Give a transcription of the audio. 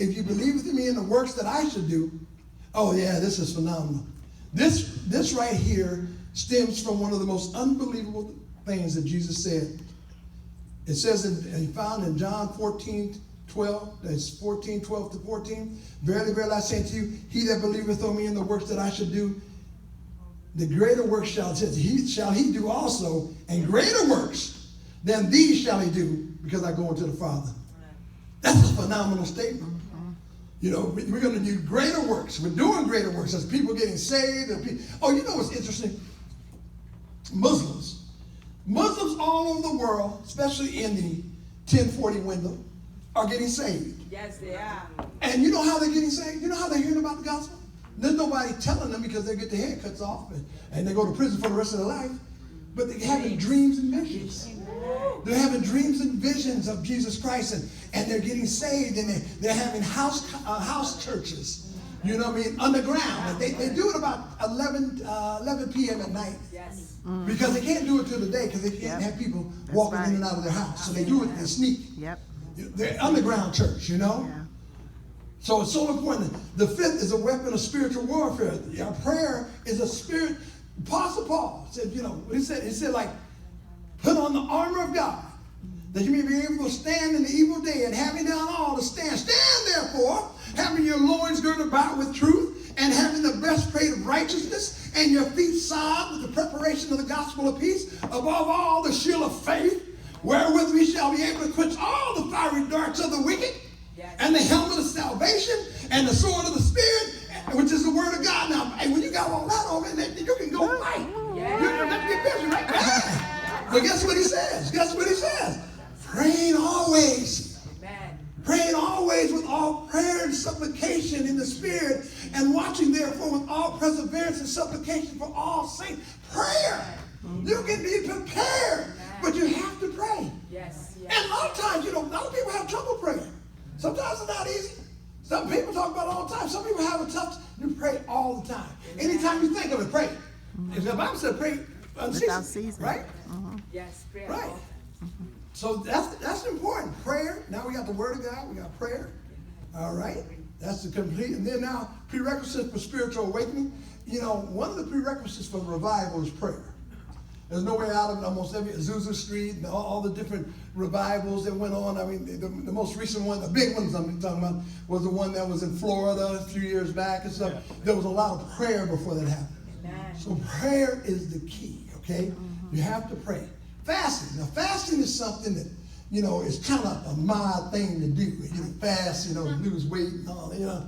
if you believe in me in the works that I should do. Oh yeah, this is phenomenal. This right here stems from one of the most unbelievable things that Jesus said. It says, found in John 14:12, that's 14:12 to 14. Verily, verily, I say to you, he that believeth on me in the works that I should do, the greater works shall he do also, and greater works than these shall he do, because I go unto the Father. That's a phenomenal statement. You know, we're going to do greater works. We're doing greater works as people getting saved. Oh, you know what's interesting? Muslims all over the world, especially in the 1040 window, are getting saved. Yes, they are. And you know how they're getting saved? You know how they're hearing about the gospel? There's nobody telling them, because they get their hair cuts off and they go to prison for the rest of their life. But they're having dreams and visions. They're having dreams and visions of Jesus Christ, and they're getting saved, and they're having house churches. You know what I mean? Underground. And they do it about 11 p.m. at night. Yes. Because they can't do it till the day, because they can't have people walking in and out of their house. So they do it in sneak. Yep. They're underground church, you know? Yeah. So it's so important. The fifth is a weapon of spiritual warfare. Our prayer is a spirit. Apostle Paul said, you know, what he said like, put on the armor of God, that you may be able to stand in the evil day, and having done all to stand. Stand therefore, having your loins girded about with truth, and having the breastplate of righteousness, and your feet shod with the preparation of the gospel of peace, above all the shield of faith, wherewith we shall be able to quench all the fiery darts of the wicked, and the helmet of salvation, and the sword of the Spirit, which is the word of God. Now, hey, when you got all that on it, you can go fight. Yeah. You don't have to get busy, right? Yeah. But guess what he says? Guess what he says? Praying always. Amen. Praying always with all prayer and supplication in the Spirit, and watching therefore with all perseverance and supplication for all saints. Prayer. You can be prepared, but you have to pray. Yes. And a lot of times, you know, a lot of people have trouble praying. Sometimes it's not easy. Some people talk about it all the time. Some people have a tough. You pray all the time. Anytime you think of it, pray. If the Bible said pray unceasingly, right? Yes. Prayer. Right. So that's important. Prayer. Now we got the Word of God. We got prayer. All right. That's the complete. And then now prerequisites for spiritual awakening. You know, one of the prerequisites for revival is prayer. There's no way out of it. Almost every Azusa Street and all the different revivals that went on. I mean, the most recent one, the big ones I'm talking about, was the one that was in Florida a few years back and stuff. Yeah. There was a lot of prayer before that happened. Amen. So prayer is the key, okay? You have to pray. Fasting. Now, fasting is something that, you know, is kind of a mild thing to do. You know, fast, you know, lose weight and all, you know.